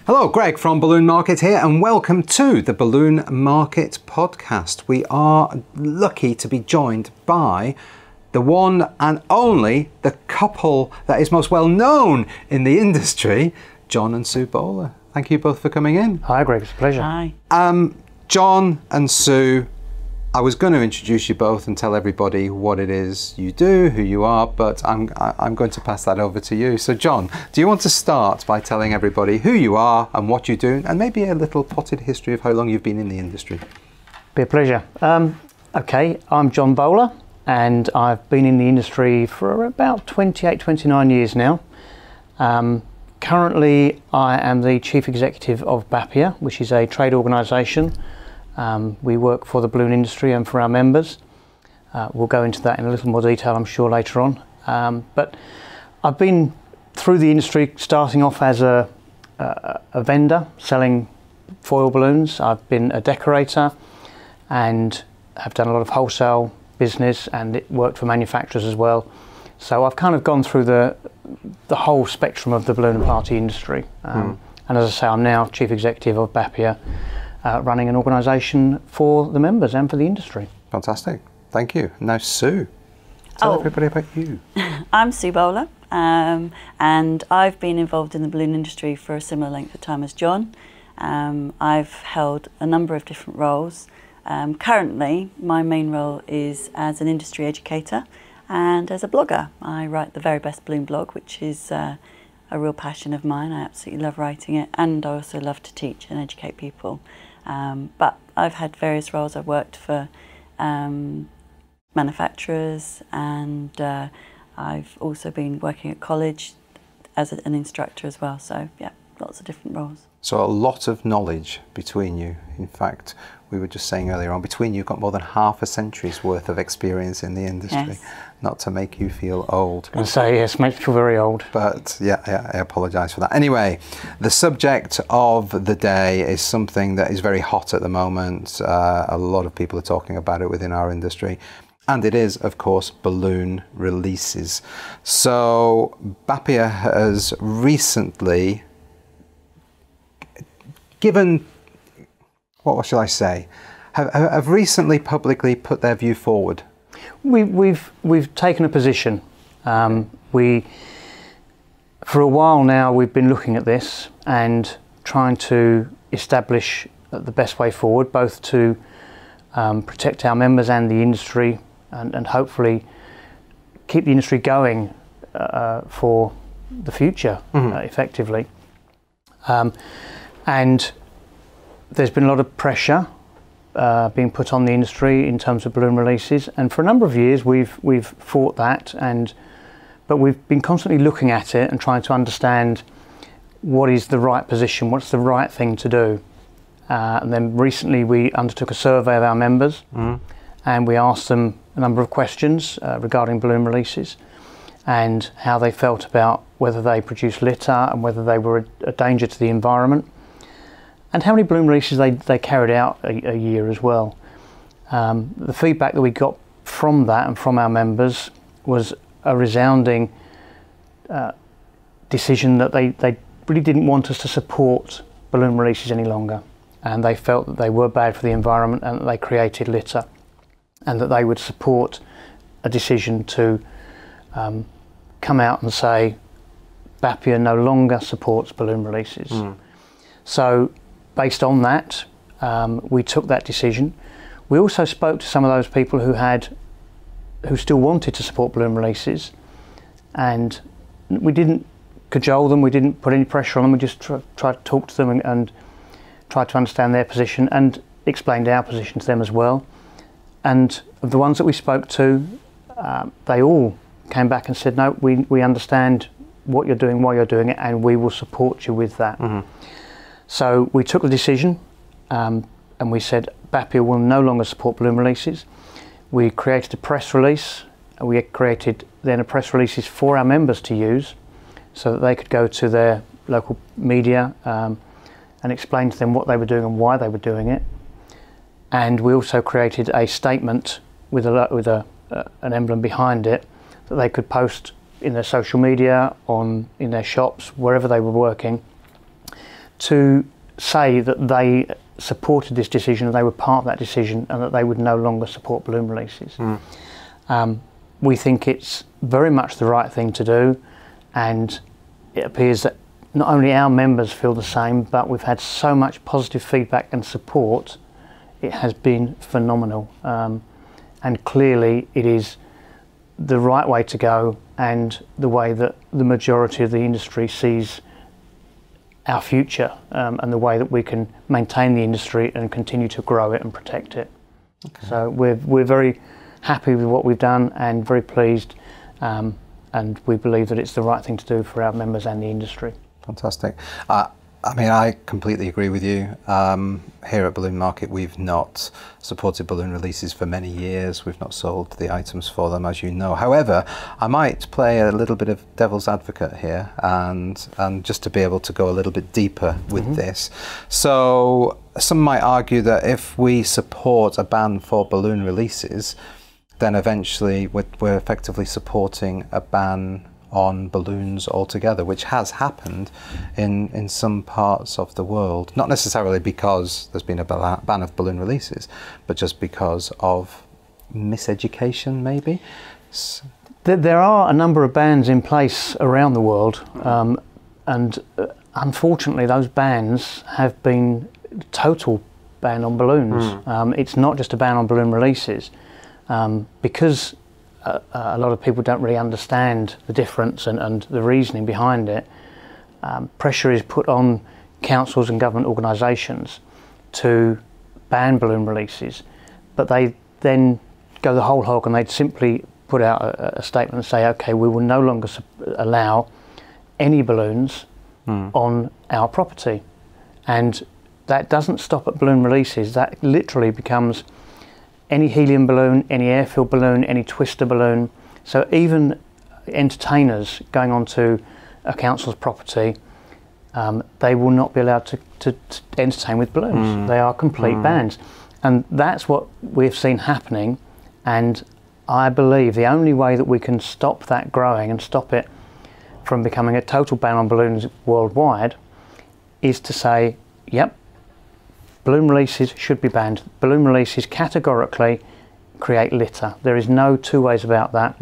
Hello, Greg from Balloon Market here, and welcome to the Balloon Market podcast. We are lucky to be joined by the one and only, the couple that is most well known in the industry, John and Sue Bowler. Thank you both for coming in. Hi, Greg. It's a pleasure. Hi. John and Sue, I was going to introduce you both and tell everybody what it is you do, who you are, but I'm going to pass that over to you. So John, do you want to start by telling everybody who you are and what you do, and maybe a little potted history of how long you've been in the industry? Be a pleasure. Okay, I'm John Bowler, and I've been in the industry for about 28, 29 years now. Currently, I am the Chief Executive of BAPIA, which is a trade organisation. We work for the balloon industry and for our members. We'll go into that in a little more detail, I'm sure, later on. But I've been through the industry, starting off as a vendor selling foil balloons. I've been a decorator and have done a lot of wholesale business, and it worked for manufacturers as well. So I've kind of gone through the whole spectrum of the balloon and party industry. And as I say, I'm now Chief Executive of BAPIA, running an organisation for the members and for the industry. Fantastic, thank you. Now Sue, tell everybody about you. I'm Sue Bowler, and I've been involved in the balloon industry for a similar length of time as John. I've held a number of different roles. Currently, my main role is as an industry educator and as a blogger. I write the Very Best Balloon blog, which is a real passion of mine. I absolutely love writing it, and I also love to teach and educate people. But I've had various roles. I've worked for manufacturers, and I've also been working at college as an instructor as well. So yeah, lots of different roles. So a lot of knowledge between you. In fact, we were just saying earlier on, between you, you've got more than half a century's worth of experience in the industry. Yes. Not to make you feel old. I say yes, makes me feel very old. But yeah, I apologise for that. Anyway, the subject of the day is something that is very hot at the moment. A lot of people are talking about it within our industry. And it is, of course, balloon releases. So BAPIA has recently given, what shall I say, have recently publicly put their view forward. We've taken a position. For a while now, we've been looking at this and trying to establish the best way forward, both to protect our members and the industry, and hopefully keep the industry going for the future, effectively. And there's been a lot of pressure being put on the industry in terms of balloon releases, and for a number of years we've fought that, but we've been constantly looking at it and trying to understand what is the right position, what's the right thing to do. And then recently we undertook a survey of our members, and we asked them a number of questions regarding balloon releases and how they felt about whether they produce litter and whether they were a danger to the environment, and how many balloon releases they carried out a year as well. The feedback that we got from that and from our members was a resounding decision that they really didn't want us to support balloon releases any longer, and they felt that they were bad for the environment and that they created litter, and that they would support a decision to come out and say BAPIA no longer supports balloon releases. So based on that, we took that decision. We also spoke to some of those people who still wanted to support balloon releases, and we didn't cajole them, we didn't put any pressure on them, we just tried to talk to them and tried to understand their position and explained our position to them as well. And of the ones that we spoke to, they all came back and said, no, we understand what you're doing, why you're doing it, and we will support you with that. So we took the decision, and we said BAPIA will no longer support balloon releases. We created a press release, and we created then a press releases for our members to use, so that they could go to their local media and explain to them what they were doing and why they were doing it. And we also created a statement with an emblem behind it that they could post in their social media, in their shops, wherever they were working, to say that they supported this decision and they were part of that decision and that they would no longer support balloon releases. We think it's very much the right thing to do, and it appears that not only our members feel the same, but we've had so much positive feedback and support. It has been phenomenal, and clearly it is the right way to go and the way that the majority of the industry sees our future, and the way that we can maintain the industry and continue to grow it and protect it. Okay. So we're very happy with what we've done and very pleased, and we believe that it's the right thing to do for our members and the industry. Fantastic. I mean, I completely agree with you. Here at Balloon Market, we've not supported balloon releases for many years. We've not sold the items for them, as you know. However, I might play a little bit of devil's advocate here, and just to be able to go a little bit deeper with this. So some might argue that if we support a ban for balloon releases, then eventually we're effectively supporting a ban on balloons altogether, which has happened in some parts of the world. Not necessarily because there's been a ban of balloon releases, but just because of miseducation, maybe? There are a number of bans in place around the world, and unfortunately those bans have been total ban on balloons. It's not just a ban on balloon releases, because a lot of people don't really understand the difference and the reasoning behind it. Pressure is put on councils and government organisations to ban balloon releases, but they then go the whole hog and they'd simply put out a statement and say, okay, we will no longer allow any balloons on our property. And that doesn't stop at balloon releases. That literally becomes any helium balloon, any air-filled balloon, any twister balloon. So even entertainers going onto a council's property, they will not be allowed to entertain with balloons. They are complete bans. And that's what we've seen happening. And I believe the only way that we can stop that growing and stop it from becoming a total ban on balloons worldwide is to say, yep, balloon releases should be banned. Balloon releases categorically create litter. There is no two ways about that.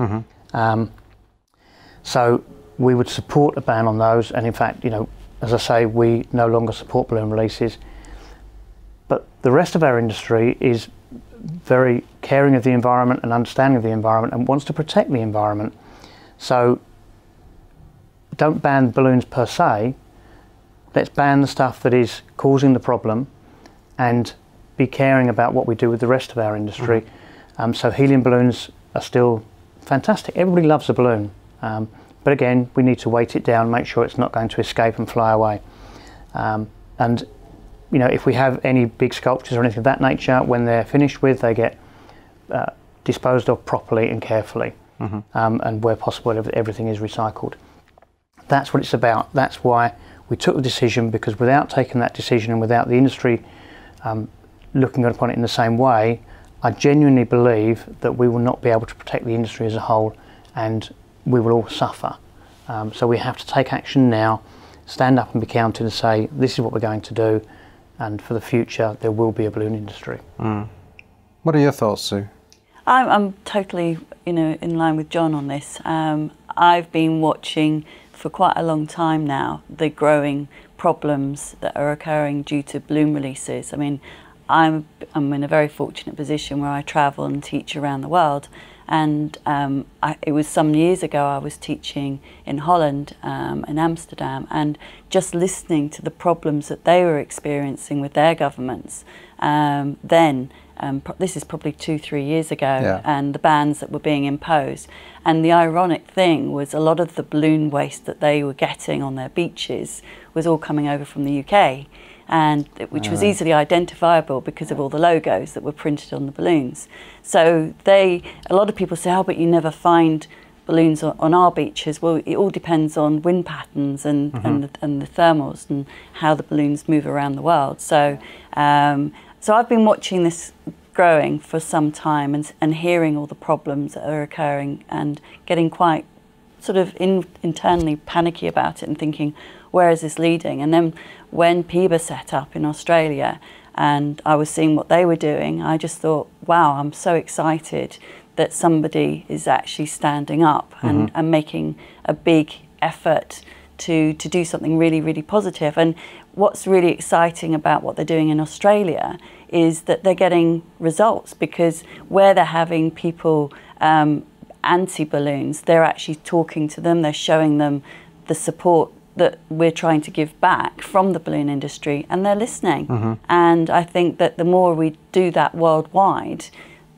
So we would support a ban on those, and in fact, you know, as I say, we no longer support balloon releases. But the rest of our industry is very caring of the environment and understanding of the environment and wants to protect the environment. So don't ban balloons per se. Let's ban the stuff that is causing the problem and be caring about what we do with the rest of our industry. So helium balloons are still fantastic. Everybody loves a balloon. But again, we need to weight it down, make sure it's not going to escape and fly away. And you know, if we have any big sculptures or anything of that nature, when they're finished with, they get disposed of properly and carefully. And where possible, everything is recycled. That's what it's about. That's why we took the decision, because without taking that decision and without the industry looking upon it in the same way, I genuinely believe that we will not be able to protect the industry as a whole, and we will all suffer. So we have to take action now, stand up and be counted and say, this is what we're going to do, and for the future there will be a balloon industry. What are your thoughts, Sue? I'm totally, you know, in line with John on this. I've been watching for quite a long time now the growing problems that are occurring due to balloon releases. I mean, I'm in a very fortunate position where I travel and teach around the world, and it was some years ago I was teaching in Holland, in Amsterdam, and just listening to the problems that they were experiencing with their governments then. This is probably 2-3 years ago, and the bans that were being imposed. And the ironic thing was a lot of the balloon waste that they were getting on their beaches was all coming over from the UK, and which was easily identifiable because of all the logos that were printed on the balloons. So a lot of people say, oh, but you never find balloons on our beaches. Well, it all depends on wind patterns and the thermals and how the balloons move around the world. So so I've been watching this growing for some time and hearing all the problems that are occurring and getting quite sort of internally panicky about it and thinking, where is this leading? And then when PIBA set up in Australia and I was seeing what they were doing, I just thought, wow, I'm so excited that somebody is actually standing up and making a big effort to do something really, really positive. And what's really exciting about what they're doing in Australia is that they're getting results, because where they're having people anti-balloons, they're actually talking to them, they're showing them the support that we're trying to give back from the balloon industry, and they're listening. And I think that the more we do that worldwide,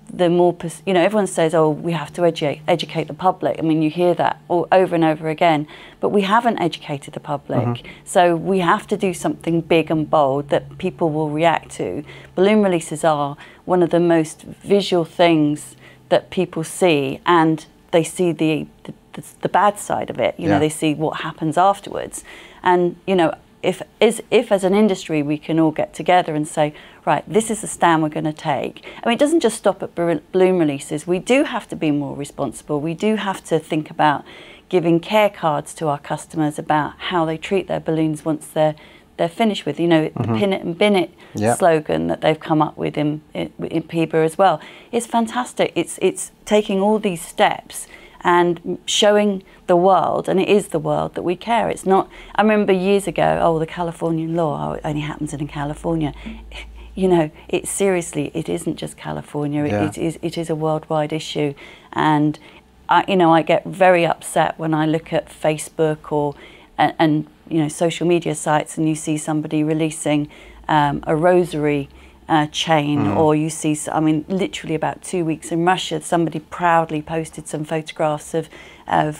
the more, you know, everyone says, oh, we have to educate the public. I mean, you hear that over and over again, but we haven't educated the public. So we have to do something big and bold that people will react to. Balloon releases are one of the most visual things that people see, and they see the bad side of it. You know, they see what happens afterwards. And, you know, if as an industry we can all get together and say, right, this is the stand we're going to take. I mean, it doesn't just stop at balloon releases. We do have to be more responsible. We do have to think about giving care cards to our customers about how they treat their balloons once they're finished with. You know, the pin it and bin it slogan that they've come up with in PIBA as well. It's fantastic. It's taking all these steps and showing the world, and it is the world, that we care. It's not, I remember years ago, oh, the Californian law, oh, it only happens in California. You know, it seriously, it isn't just California, it is a worldwide issue. And I get very upset when I look at Facebook or and you know, social media sites, and you see somebody releasing a rosary chain, or you see, I mean, literally about 2 weeks in Russia, somebody proudly posted some photographs of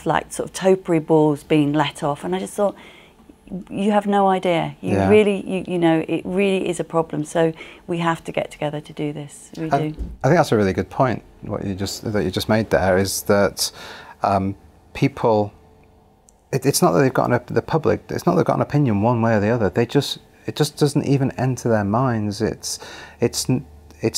like sort of topiary balls being let off, and I just thought, you have no idea. You really, you know, it really is a problem. So we have to get together to do this. We do. I think that's a really good point. What you just made there is that people. It's not that they've got the public. It's not that they've got an opinion one way or the other. It just doesn't even enter their minds. It's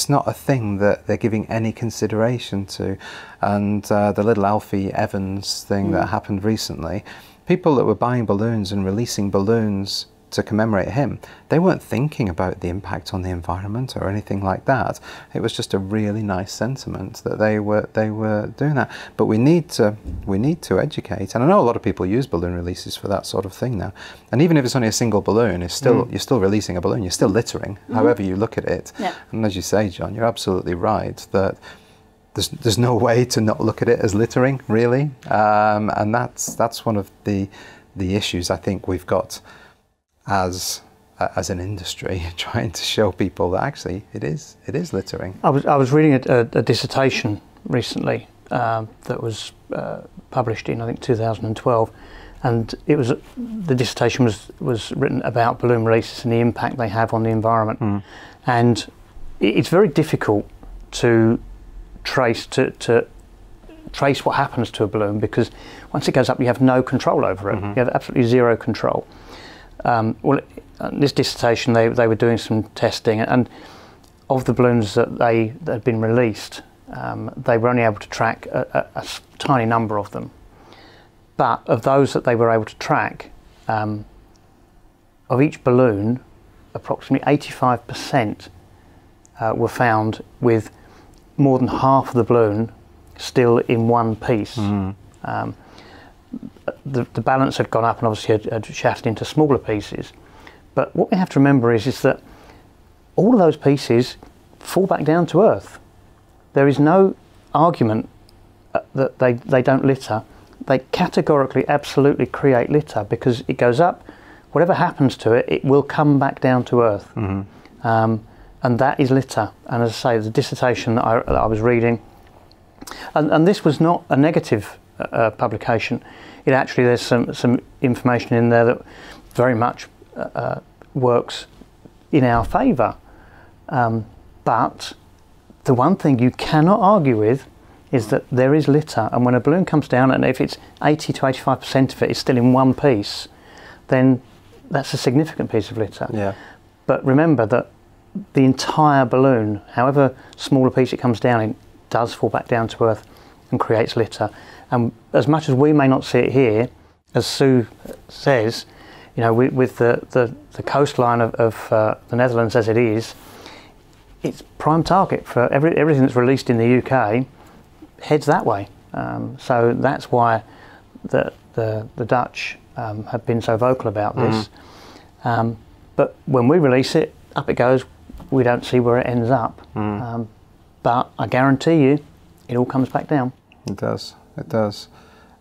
not a thing that they're giving any consideration to. And the little Alfie Evans thing that happened recently, people that were buying balloons and releasing balloons to commemorate him, they weren't thinking about the impact on the environment or anything like that. It was just a really nice sentiment that they were doing that. But we need to educate, and I know a lot of people use balloon releases for that sort of thing now. And even if it's only a single balloon, it's still you're still releasing a balloon. You're still littering, however you look at it. And as you say, John, you're absolutely right that there's no way to not look at it as littering, really. And that's one of the issues I think we've got as an industry, trying to show people that actually it is littering. I was reading a dissertation recently that was published in, I think, 2012, and the dissertation was written about balloon releases and the impact they have on the environment. And it's very difficult to trace what happens to a balloon, because once it goes up, you have no control over it. You have absolutely zero control. Well, this dissertation, they were doing some testing, and of the balloons that had been released, they were only able to track a tiny number of them. But of those that they were able to track, of each balloon, approximately 85% were found with more than half of the balloon still in one piece. The balance had gone up and obviously had shattered into smaller pieces. But what we have to remember is that all of those pieces fall back down to earth. There is no argument that they don't litter. They categorically, absolutely create litter, because it goes up, whatever happens to it, it will come back down to earth. And that is litter. And as I say, the dissertation that I was reading, and this was not a negative publication. It actually, there's some information in there that very much works in our favour. But the one thing you cannot argue with is that there is litter, and when a balloon comes down, and if it's 80 to 85% of it is still in one piece, then that's a significant piece of litter. But remember that the entire balloon, however small a piece it comes down in, does fall back down to earth and creates litter. And as much as we may not see it here, as Sue says, you know, with the coastline of the Netherlands as it is, it's prime target for everything that's released in the UK heads that way. So that's why the Dutch have been so vocal about this. But when we release it, up it goes. We don't see where it ends up. But I guarantee you, it all comes back down. It does. It does.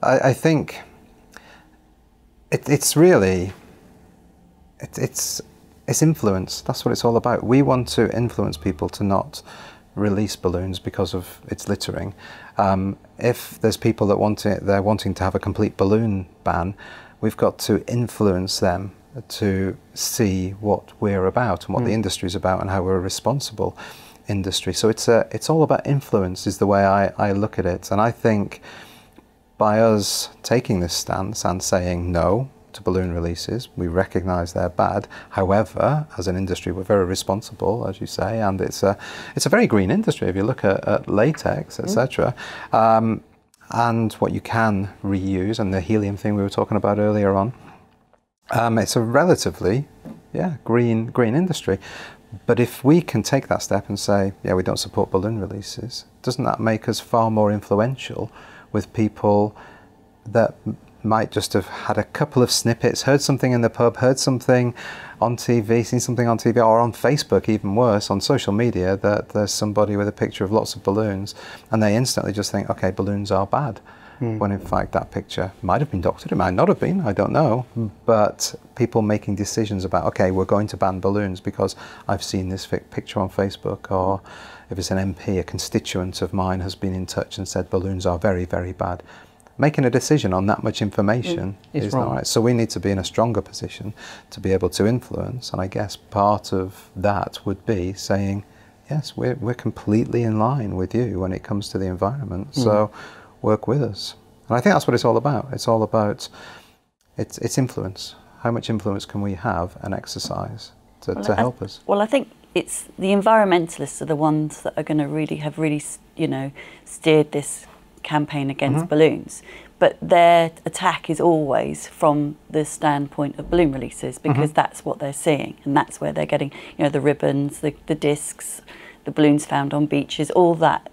I think it's really it's influence. That's what it's all about. We want to influence people to not release balloons because of its littering. If there's people that they're wanting to have a complete balloon ban, we've got to influence them to see what we're about and what the industry is about and how we're a responsible industry. So it's all about influence is the way I look at it. And I think by us taking this stance and saying no to balloon releases, we recognise they're bad. However, as an industry, we're very responsible, as you say, and it's a very green industry if you look at latex, etc. And what you can reuse, and the helium thing we were talking about earlier on. It's a relatively, green industry. But if we can take that step and say, yeah, we don't support balloon releases, doesn't that make us far more influential with people that might just have had a couple of snippets, heard something in the pub, heard something on TV, seen something on TV, or on Facebook, even worse, on social media, that there's somebody with a picture of lots of balloons, and they instantly just think, okay, balloons are bad. When in fact that picture might have been doctored, it might not have been, I don't know. But people making decisions about, okay, we're going to ban balloons because I've seen this picture on Facebook, or if it's an MP, a constituent of mine has been in touch and said balloons are very, very bad. Making a decision on that much information is not right. So we need to be in a stronger position to be able to influence, and I guess part of that would be saying, yes, we're completely in line with you when it comes to the environment. So work with us. And I think that's what it's all about. It's all about it's influence. How much influence can we have and exercise to help us? Well, I think it's the environmentalists are the ones that are going to have really, steered this campaign against balloons. But their attack is always from the standpoint of balloon releases, because that's what they're seeing, and that's where they're getting, the ribbons, the discs, the balloons found on beaches, all that.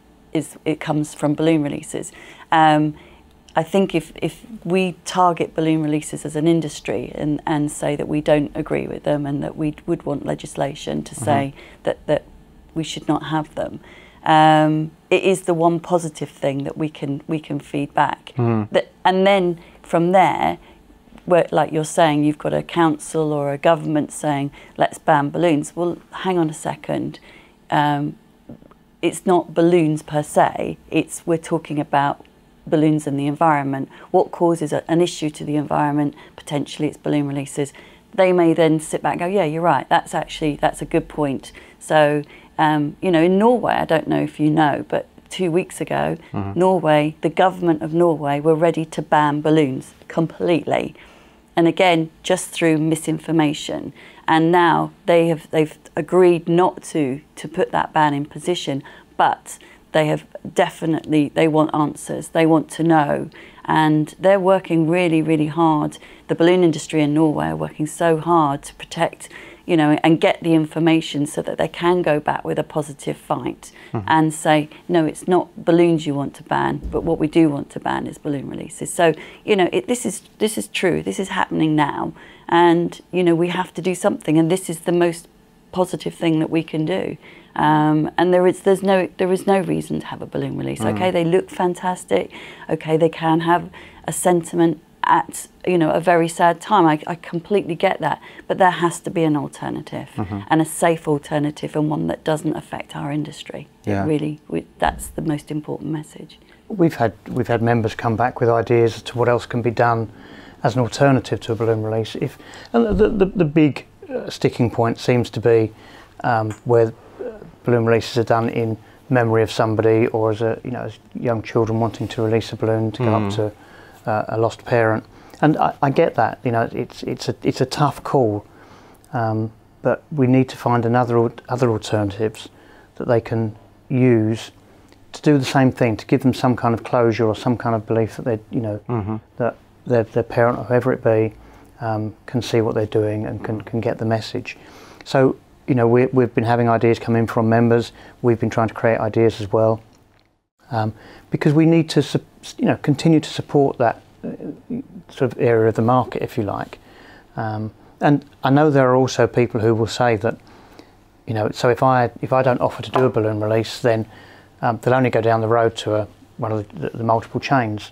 It comes from balloon releases. I think if we target balloon releases as an industry and say that we don't agree with them and that we would want legislation to say that we should not have them, it is the one positive thing that we can feed back. And then from there, where, like you're saying, you've got a council or a government saying, let's ban balloons. Well, hang on a second. It's not balloons per se, we're talking about balloons in the environment. What causes an issue to the environment? Potentially it's balloon releases. They may then sit back and go, yeah, you're right, that's a good point. So, in Norway, I don't know if you know, but 2 weeks ago, Norway, the government of Norway were ready to ban balloons completely. And again, just through misinformation. And now they've agreed not to put that ban in position, but they want answers, they want to know, and they're working really, really hard. The balloon industry in Norway are working so hard to protect, and get the information so that they can go back with a positive fight and say, no, it's not balloons you want to ban, but what we do want to ban is balloon releases. So, this is true, this is happening now, and, we have to do something, and this is the most positive thing that we can do. And there is no reason to have a balloon release. Okay, they look fantastic. Okay, they can have a sentiment at a very sad time. I completely get that, but there has to be an alternative and a safe alternative, and one that doesn't affect our industry. That's the most important message. We've had members come back with ideas as to what else can be done as an alternative to a balloon release. And the big sticking point seems to be where balloon releases are done in memory of somebody, or as as young children wanting to release a balloon to go up to a lost parent. And I get that, it's a tough call, but we need to find other alternatives that they can use to do the same thing, to give them some kind of closure or some kind of belief that they, you know, that their parent or whoever it be can see what they're doing and can get the message. So, you know, we've been having ideas come in from members. We've been trying to create ideas as well, because we need to, you know, continue to support that sort of area of the market, if you like. And I know there are also people who will say that, you know, so if I don't offer to do a balloon release, then they'll only go down the road to one of the multiple chains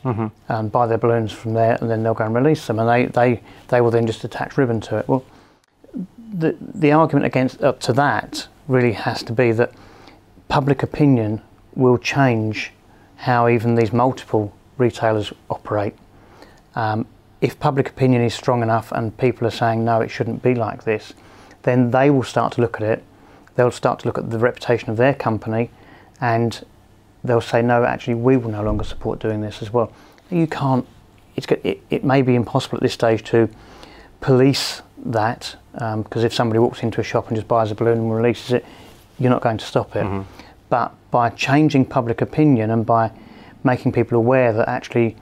and buy their balloons from there, and then they'll go and release them, and they will then just attach ribbon to it. Well, the argument against up to that really has to be that public opinion will change how even these multiple retailers operate. If public opinion is strong enough and people are saying no, it shouldn't be like this, then they will start to look at it. They'll start to look at the reputation of their company, and they'll say no, actually we will no longer support doing this as well. You can't, it may be impossible at this stage to police that, because if somebody walks into a shop and just buys a balloon and releases it, you're not going to stop it. But by changing public opinion and by making people aware that actually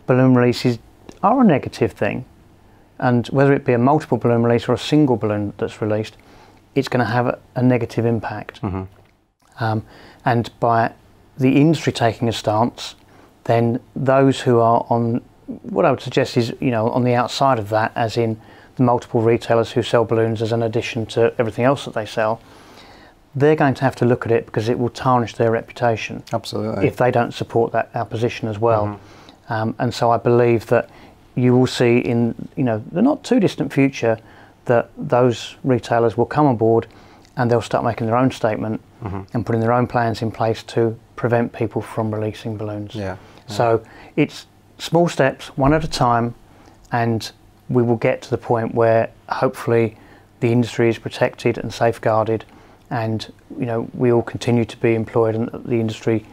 balloon releases are a negative thing, and whether it be a multiple balloon release or a single balloon that's released, it's going to have a negative impact. And by the industry taking a stance, then those who are on, what I would suggest is, you know, on the outside of that, as in the multiple retailers who sell balloons as an addition to everything else that they sell, they're going to have to look at it because it will tarnish their reputation. Absolutely. If they don't support our position as well. And so I believe that you will see in, you know, the not too distant future that those retailers will come on board and they'll start making their own statement and putting their own plans in place to prevent people from releasing balloons. So it's small steps, one at a time, and we will get to the point where hopefully the industry is protected and safeguarded, and, you know, we all continue to be employed and the industry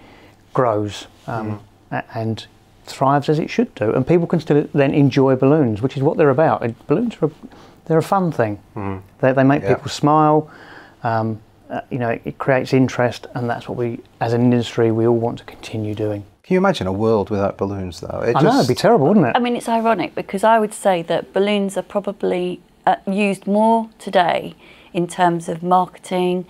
grows and thrives as it should do, and people can still then enjoy balloons, which is what they're about. Balloons they're a fun thing. They make people smile. You know, it creates interest, and that's what we, as an industry, we all want to continue doing. Can you imagine a world without balloons, though? I know, it'd be terrible, wouldn't it? I mean, it's ironic because I would say that balloons are probably used more today in terms of marketing,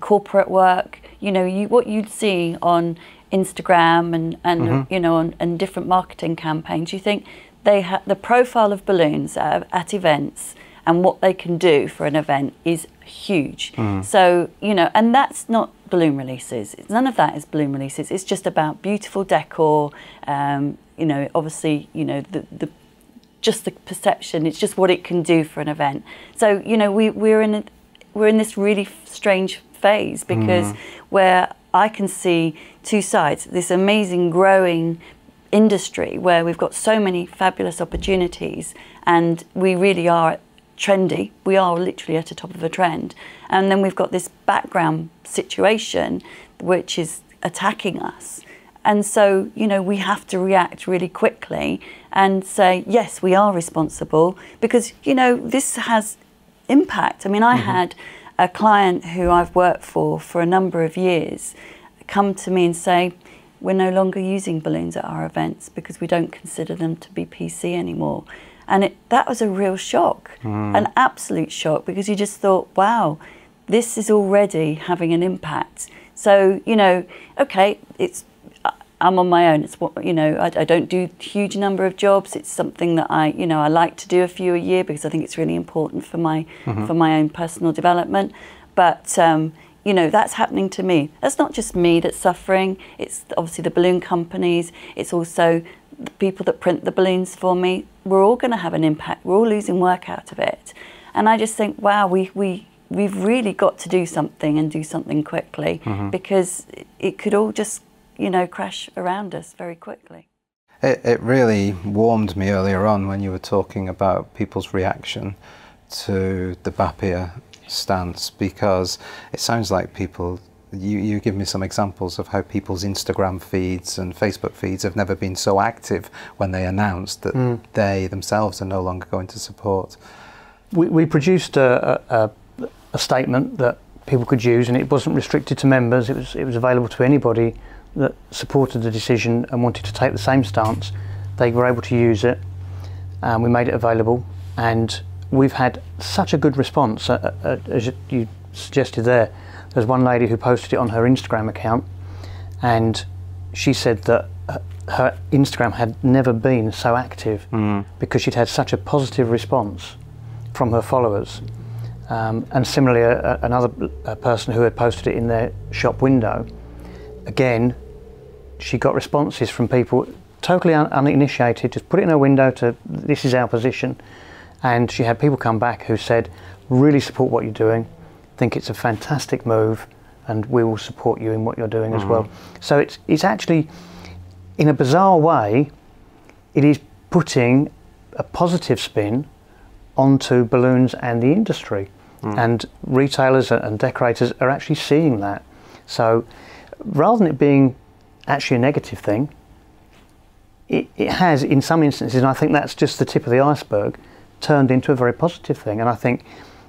corporate work. You know, what you'd see on Instagram and you know, and different marketing campaigns. You think they have the profile of balloons at events and what they can do for an event is huge. So, you know, and that's not balloon releases. None of that is balloon releases. It's just about beautiful decor. You know, obviously, you know, just the perception. It's just what it can do for an event. So, you know, we're in this really strange phase because where I can see two sides, this amazing growing industry where we've got so many fabulous opportunities and we really are trendy. We are literally at the top of a trend. And then we've got this background situation which is attacking us. And so, you know, we have to react really quickly and say, yes, we are responsible because, you know, this has impact. I mean, I had a client who I've worked for a number of years come to me and say, we're no longer using balloons at our events because we don't consider them to be PC anymore. And that was a real shock, an absolute shock, because you just thought, wow, this is already having an impact. So, you know, okay, I'm on my own. It's what, you know, I don't do a huge number of jobs. It's something that I like to do a few a year because I think it's really important for my own personal development. But you know, that's happening to me. That's not just me that's suffering. It's obviously the balloon companies. It's also the people that print the balloons for me. We're all going to have an impact. We're all losing work out of it. And I just think, wow, we've really got to do something and do something quickly because it could all just, you know, crash around us very quickly. It really warmed me earlier on when you were talking about people's reaction to the BAPIA stance, because it sounds like people, you give me some examples of how people's Instagram feeds and Facebook feeds have never been so active when they announced that they themselves are no longer going to support. We produced a statement that people could use, and it wasn't restricted to members. It was available to anybody that supported the decision and wanted to take the same stance, they were able to use it. We made it available, and we've had such a good response. As you suggested there, there's one lady who posted it on her Instagram account, and she said that her Instagram had never been so active because she'd had such a positive response from her followers. And similarly, another person who had posted it in their shop window, again, she got responses from people totally uninitiated, just put it in her window to, this is our position. And she had people come back who said, really support what you're doing, think it's a fantastic move, and we will support you in what you're doing as well. So it's actually, in a bizarre way, it is putting a positive spin onto balloons and the industry. And retailers and decorators are actually seeing that. So rather than it being actually a negative thing, it has, in some instances, and I think that's just the tip of the iceberg, turned into a very positive thing. And I think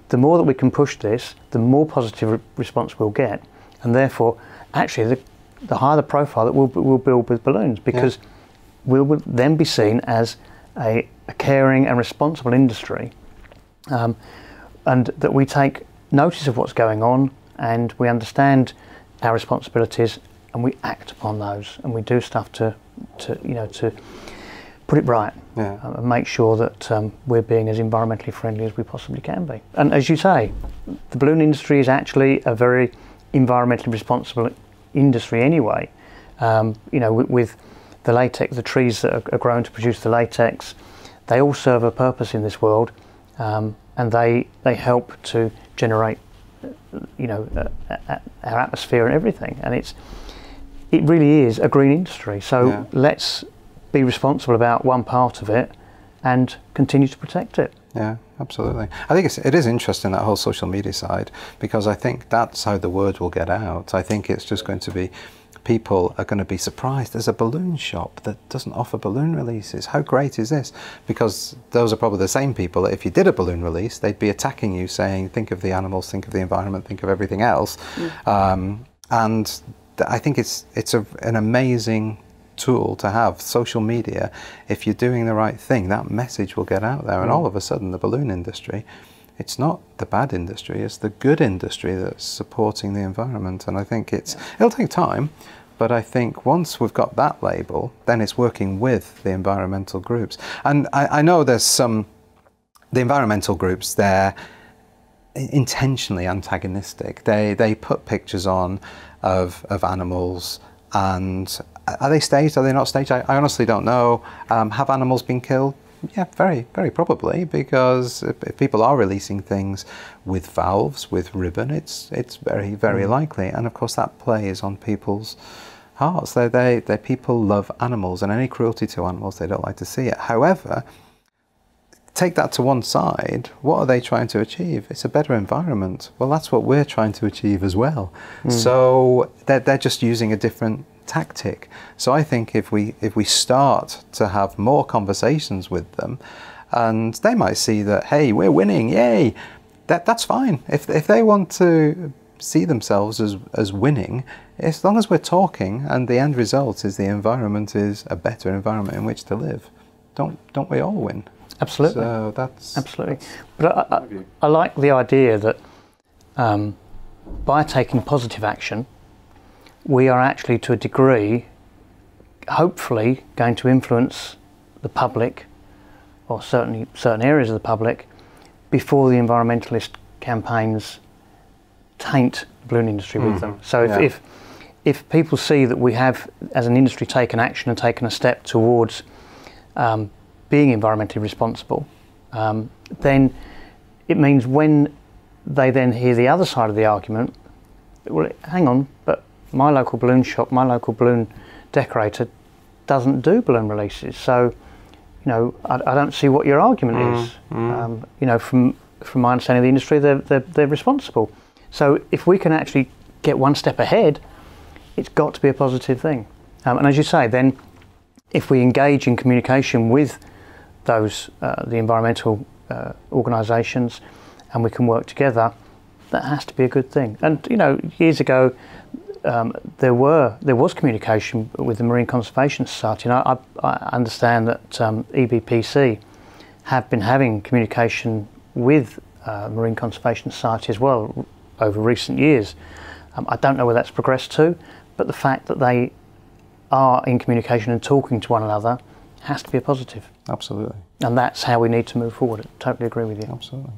the more that we can push this, the more positive response we'll get. And therefore, actually, the higher the profile that we'll build with balloons, because we will then be seen as a caring and responsible industry. And that we take notice of what's going on, and we understand our responsibilities, and we act upon those, and we do stuff to put it right, and make sure that we're being as environmentally friendly as we possibly can be. And as you say, the balloon industry is actually a very environmentally responsible industry anyway. With the latex, the trees that are grown to produce the latex, they all serve a purpose in this world. And they help to generate, our atmosphere and everything. And it really is a green industry. So let's be responsible about one part of it and continue to protect it. Yeah, absolutely. I think it is interesting, that whole social media side, because I think that's how the word will get out. I think it's just going to be, people are going to be surprised. There's a balloon shop that doesn't offer balloon releases. How great is this? Because those are probably the same people that if you did a balloon release, they'd be attacking you, saying, think of the animals, think of the environment, think of everything else. And I think it's an amazing tool to have, social media. If you're doing the right thing, that message will get out there. And all of a sudden, the balloon industry, it's not the bad industry, it's the good industry that's supporting the environment. And I think it'll take time, but I think once we've got that label, then it's working with the environmental groups. And I know there's the environmental groups, they're intentionally antagonistic. They put pictures on of animals, and are they staged, are they not staged? I honestly don't know. Have animals been killed? Yeah, very, very probably, because if people are releasing things with valves, with ribbon, it's very, very likely. And of course, that plays on people's hearts. People love animals, and any cruelty to animals, they don't like to see it. However, take that to one side. What are they trying to achieve? It's a better environment. Well, that's what we're trying to achieve as well. So they're just using a different tactic. So I think if we start to have more conversations with them, and they might see that, hey, we're winning, yay, that's fine. If they want to see themselves as winning, as long as we're talking and the end result is the environment is a better environment in which to live, don't we all win? Absolutely. So that's absolutely. But I like the idea that by taking positive action, we are actually, to a degree, hopefully going to influence the public, or certainly certain areas of the public, before the environmentalist campaigns taint the balloon industry with them. So if people see that we have, as an industry, taken action and taken a step towards being environmentally responsible, then it means when they then hear the other side of the argument, well, hang on, but my local balloon shop, my local balloon decorator doesn't do balloon releases, so I don't see what your argument is. From my understanding of the industry, they're responsible. So if we can actually get one step ahead, it's got to be a positive thing. And as you say, then if we engage in communication with those the environmental organisations, and we can work together, that has to be a good thing. And years ago, there was communication with the Marine Conservation Society, and I understand that EBPC have been having communication with Marine Conservation Society as well over recent years. I don't know where that's progressed to, but the fact that they are in communication and talking to one another has to be a positive. Absolutely. And that's how we need to move forward. I totally agree with you. Absolutely.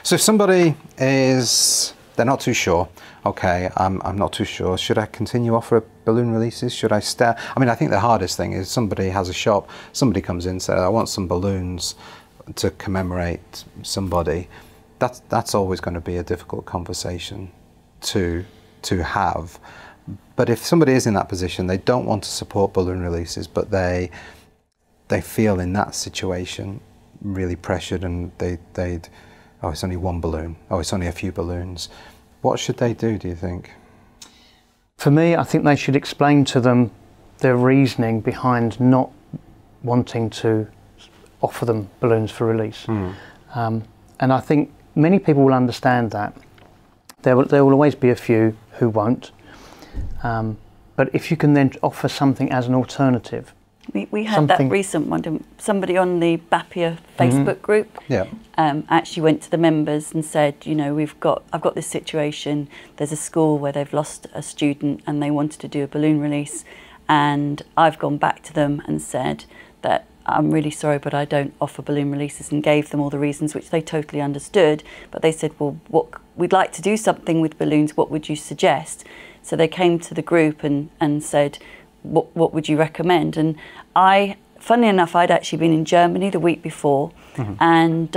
So if somebody they're not too sure, okay, I'm not too sure, should I continue offer balloon releases? Should I start? I mean, I think the hardest thing is somebody has a shop, somebody comes in and says, I want some balloons to commemorate somebody. That's always going to be a difficult conversation to have. But if somebody is in that position, they don't want to support balloon releases, but they feel in that situation really pressured, and they'd oh, it's only one balloon, oh, it's only a few balloons. What should they do you think? For me, I think they should explain to them their reasoning behind not wanting to offer them balloons for release. And I think many people will understand that. There will always be a few who won't. But if you can then offer something as an alternative. We had that recent one, somebody on the Bapia Facebook group actually went to the members and said, you know, I've got this situation, there's a school where they've lost a student and they wanted to do a balloon release, and I've gone back to them and said that I'm really sorry, but I don't offer balloon releases, and gave them all the reasons, which they totally understood. But they said, well, we'd like to do something with balloons, what would you suggest? So they came to the group and said, what would you recommend? And funnily enough, I'd actually been in Germany the week before, and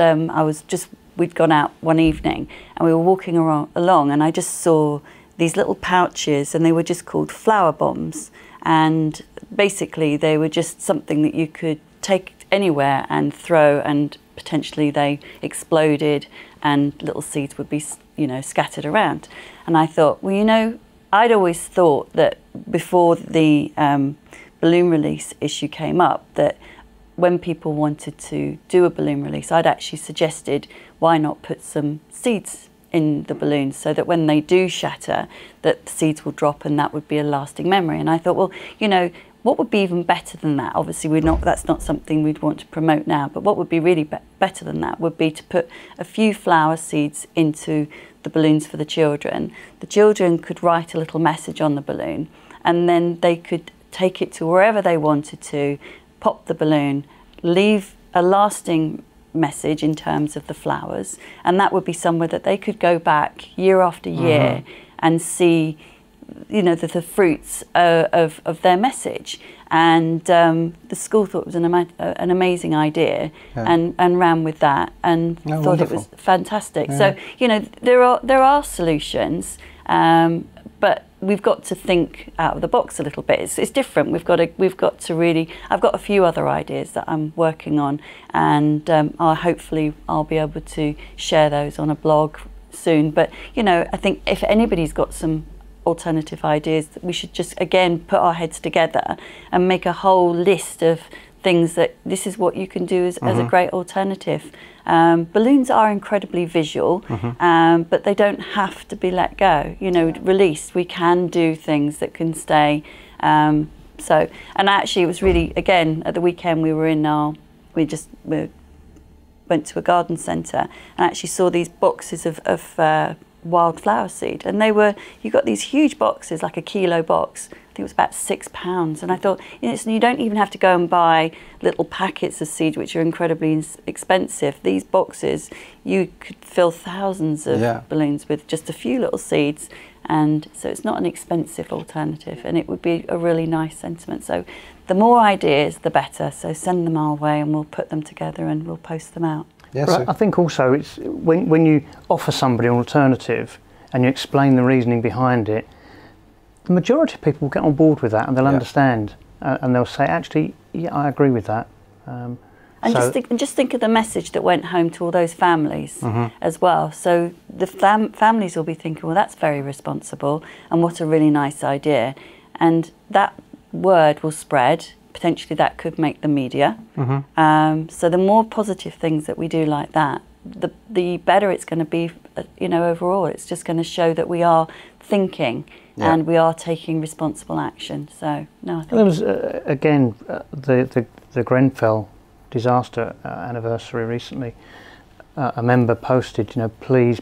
we'd gone out one evening and we were walking along, and I just saw these little pouches, and they were just called flower bombs. And basically they were just something that you could take anywhere and throw, and potentially they exploded and little seeds would be, you know, scattered around. And I thought, well, you know, I'd always thought that before the balloon release issue came up, that when people wanted to do a balloon release, I'd actually suggested, why not put some seeds in the balloons so that when they do shatter, that the seeds will drop and that would be a lasting memory. And I thought, well, you know, what would be even better than that? Obviously, that's not something we'd want to promote now, but what would be really better than that would be to put a few flower seeds into the balloons for the children. The children could write a little message on the balloon, and then they could take it to wherever they wanted to, pop the balloon, leave a lasting message in terms of the flowers, and that would be somewhere that they could go back year after year and see, you know, the fruits of their message. And the school thought it was an amazing idea, and ran with that, and thought wonderful. It was fantastic. Yeah. So, you know, there are solutions, but we've got to think out of the box a little bit. It's different. We've got to really. I've got a few other ideas that I'm working on, and hopefully I'll be able to share those on a blog soon. But you know, I think if anybody's got some alternative ideas, that we should just again put our heads together and make a whole list of things that this is what you can do as a great alternative. Balloons are incredibly visual, but they don't have to be let go. You know, released, we can do things that can stay. And actually it was really, again, at the weekend we went to a garden centre and actually saw these boxes of wildflower seed, and you got these huge boxes, like a kilo box. I think it was about £6, and I thought, you know, you don't even have to go and buy little packets of seed, which are incredibly expensive. These boxes, you could fill thousands of balloons with just a few little seeds, and so it's not an expensive alternative, and it would be a really nice sentiment. So the more ideas, the better. So send them our way, and we'll put them together and we'll post them out. Yes, but I think also it's when you offer somebody an alternative and you explain the reasoning behind it, the majority of people will get on board with that, and they'll understand, and they'll say, actually, yeah, I agree with that. And just think of the message that went home to all those families as well. So the families will be thinking, well, that's very responsible, and what a really nice idea. And that word will spread. Potentially that could make the media. So the more positive things that we do like that, the better it's going to be, you know, overall. It's just going to show that we are thinking and we are taking responsible action. So no, I think there was again the Grenfell disaster anniversary recently. A member posted, you know, please,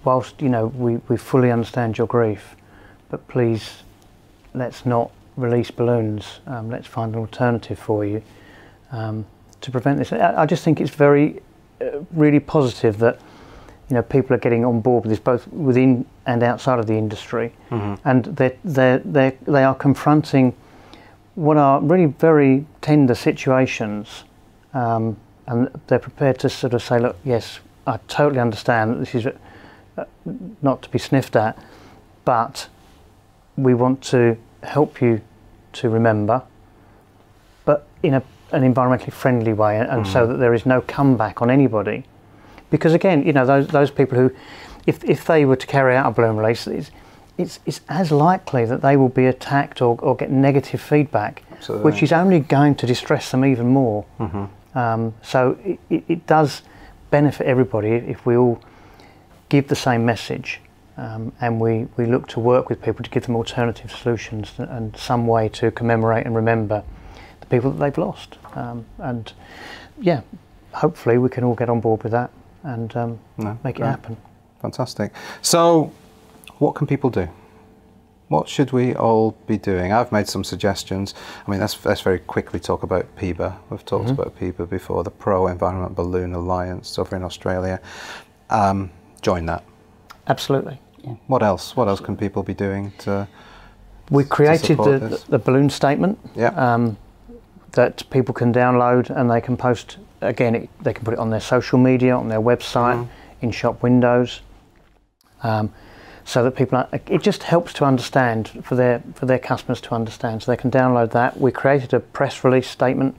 whilst, you know, we fully understand your grief, but please let's not release balloons. Let's find an alternative for you to prevent this. I just think it's very really positive that, you know, people are getting on board with this, both within and outside of the industry, and they are confronting what are really very tender situations, and they're prepared to sort of say, look, yes, I totally understand that this is not to be sniffed at, but we want to help you to remember, but in an environmentally friendly way, and so that there is no comeback on anybody. Because again, you know, those people who, if they were to carry out a balloon release, it's as likely that they will be attacked or get negative feedback, Absolutely. which is only going to distress them even more. So it does benefit everybody if we all give the same message, and we look to work with people to give them alternative solutions and some way to commemorate and remember the people that they've lost. And yeah, hopefully we can all get on board with that and make it happen. Fantastic. So what can people do? What should we all be doing? I've made some suggestions. I mean, let's very quickly talk about PEBA. We've talked about PEBA before, the Pro Environment Balloon Alliance over in Australia. Join that. Absolutely. Yeah. What else? What else can people be doing to We created support the balloon statement that people can download, and they can post, again, they can put it on their social media, on their website, in shop windows, so that people, it just helps to understand, for their customers to understand, so they can download that. We created a press release statement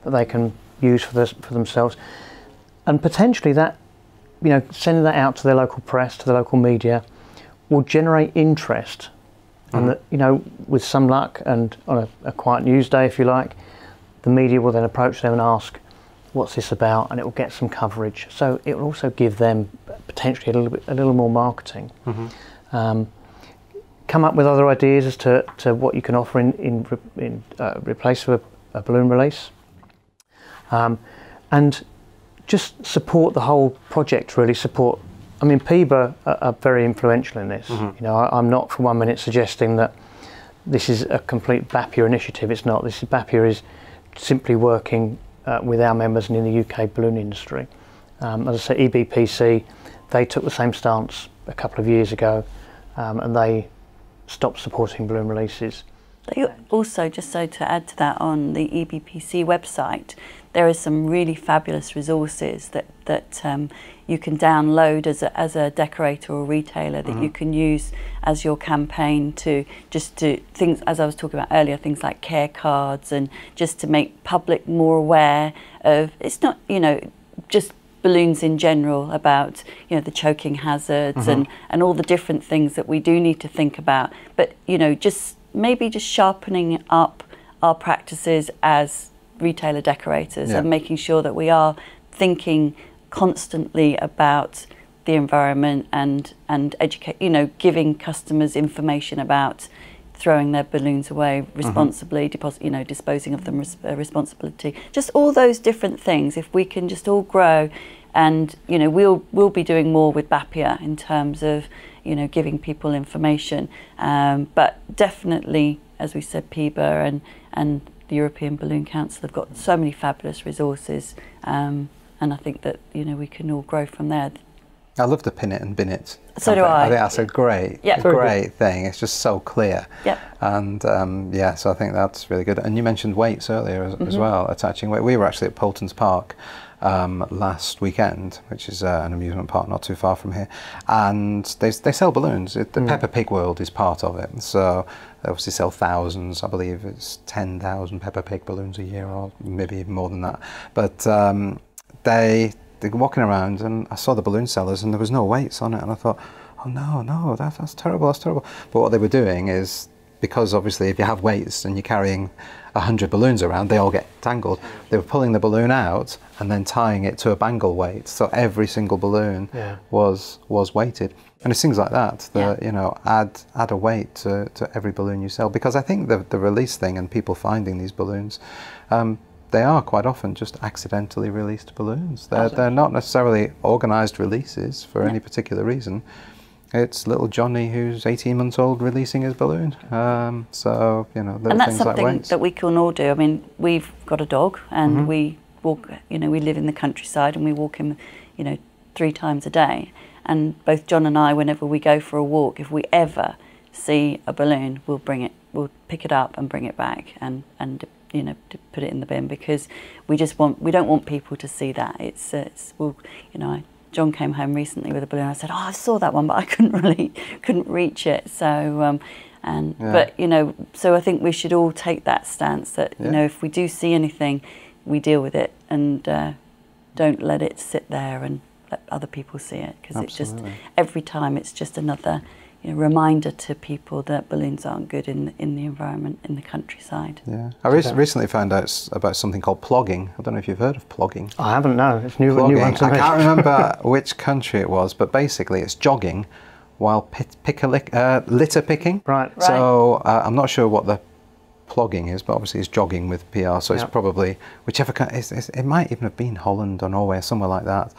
that they can use for themselves, and potentially that, you know, sending that out to their local press, to the local media, will generate interest. And that, you know, with some luck and on a quiet news day, if you like, the media will then approach them and ask, what's this about? And it will get some coverage. So it will also give them potentially a little more marketing. Come up with other ideas as to what you can offer in replace of a balloon release. And just support the whole project, really support. I mean, PEBA are very influential in this. You know, I'm not for 1 minute suggesting that this is a complete BAPIA initiative. It's not. BAPIA is simply working with our members and in the UK balloon industry. As I say, EBPC, they took the same stance a couple of years ago, and they stopped supporting balloon releases. They also, just so to add to that, on the EBPC website, there are some really fabulous resources that you can download as a decorator or retailer that you can use as your campaign to things, as I was talking about earlier, things like care cards, and just to make public more aware of, it's not, you know, just balloons in general, about, you know, the choking hazards and all the different things that we do need to think about, but, you know, maybe just sharpening up our practices as retailer decorators and making sure that we are thinking constantly about the environment and educate, you know, giving customers information about throwing their balloons away responsibly, disposing of them responsibility. Just all those different things. If we can just all grow, and, you know, we'll be doing more with BAPIA in terms of, you know, giving people information. But definitely, as we said, PEBA and the European Balloon Council have got so many fabulous resources, and I think that, you know, we can all grow from there. I love the pin it and bin it. So do I. I think that's a great thing. It's just so clear. And so I think that's really good. And you mentioned weights earlier as well, attaching weight. We were actually at Poulton's Park last weekend, which is an amusement park not too far from here, and they sell balloons. The Peppa Pig world is part of it, so they obviously sell thousands. I believe it's 10,000 Peppa Pig balloons a year, or maybe even more than that. But they were walking around, and I saw the balloon sellers, and there was no weights on it, and I thought, oh no, that's terrible, that's terrible. But what they were doing is because obviously if you have weights and you're carrying 100 balloons around, they all get tangled. They were pulling the balloon out and then tying it to a bangle weight, so every single balloon was weighted. And it's things like that that you know, add a weight to every balloon you sell, because I think the release thing and people finding these balloons, they are quite often just accidentally released balloons. They're not necessarily organised releases for any particular reason. It's little Johnny who's 18 months old releasing his balloon. So, you know, little and that's things like something weights. that we can all do. I mean, we've got a dog, and we walk, you know, we live in the countryside and we walk him, you know, 3 times a day. And both John and I, whenever we go for a walk, if we ever see a balloon, we'll pick it up and bring it back and you know, to put it in the bin, because we don't want people to see that. Well, you know, John came home recently with a balloon. I said, "Oh, I saw that one, but I couldn't reach it." So, but you know, so I think we should all take that stance that you know, if we do see anything, we deal with it and don't let it sit there and let other people see it, because it's just every time it's just another, you know, reminder to people that balloons aren't good in the environment in the countryside. Yeah, I recently found out about something called plogging. I don't know if you've heard of plogging. I haven't, no. It's new one to me. I can't remember which country it was, but basically it's jogging while litter picking. Right. So I'm not sure what the plogging is, but obviously it's jogging with PR, so it's probably whichever country. It might even have been Holland or Norway or somewhere like that.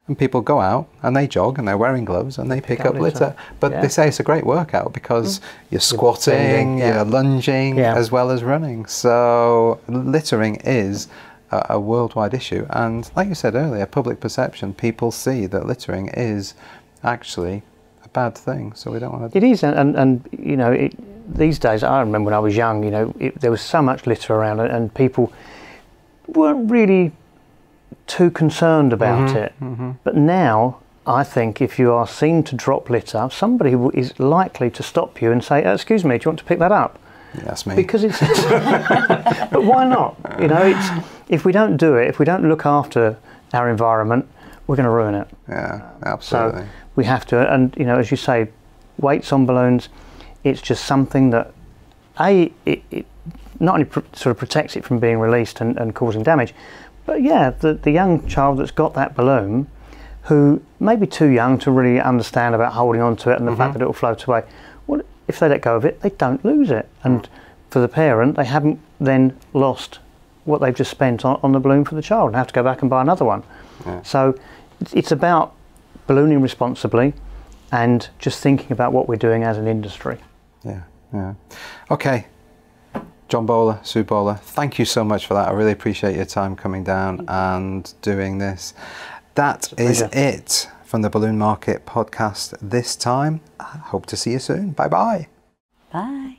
And people go out and they jog and they're wearing gloves and they pick up litter. But they say it's a great workout because you're squatting, you're lunging, as well as running. So littering is a worldwide issue. And like you said earlier, public perception, people see that littering is actually a bad thing. So we don't want to... It is, and you know, these days, I remember when I was young, you know, there was so much litter around and people weren't really too concerned about it. But now, I think if you are seen to drop litter, somebody is likely to stop you and say, "Excuse me, do you want to pick that up?" Yeah, that's me. Because it's... But why not? You know, if we don't do it, if we don't look after our environment, we're going to ruin it. Yeah, absolutely. So we have to, and you know, as you say, weights on balloons, it's just something that, it not only sort of protects it from being released and causing damage, but yeah, the young child that's got that balloon, who may be too young to really understand about holding on to it and the fact that it will float away, well, if they let go of it, they don't lose it. And for the parent, they haven't then lost what they've just spent on the balloon for the child and have to go back and buy another one. So it's about ballooning responsibly and just thinking about what we're doing as an industry. Yeah. Okay. John Bowler, Sue Bowler, thank you so much for that. I really appreciate your time coming down and doing this. That is it from the Balloon Market podcast this time. I hope to see you soon. Bye-bye. Bye.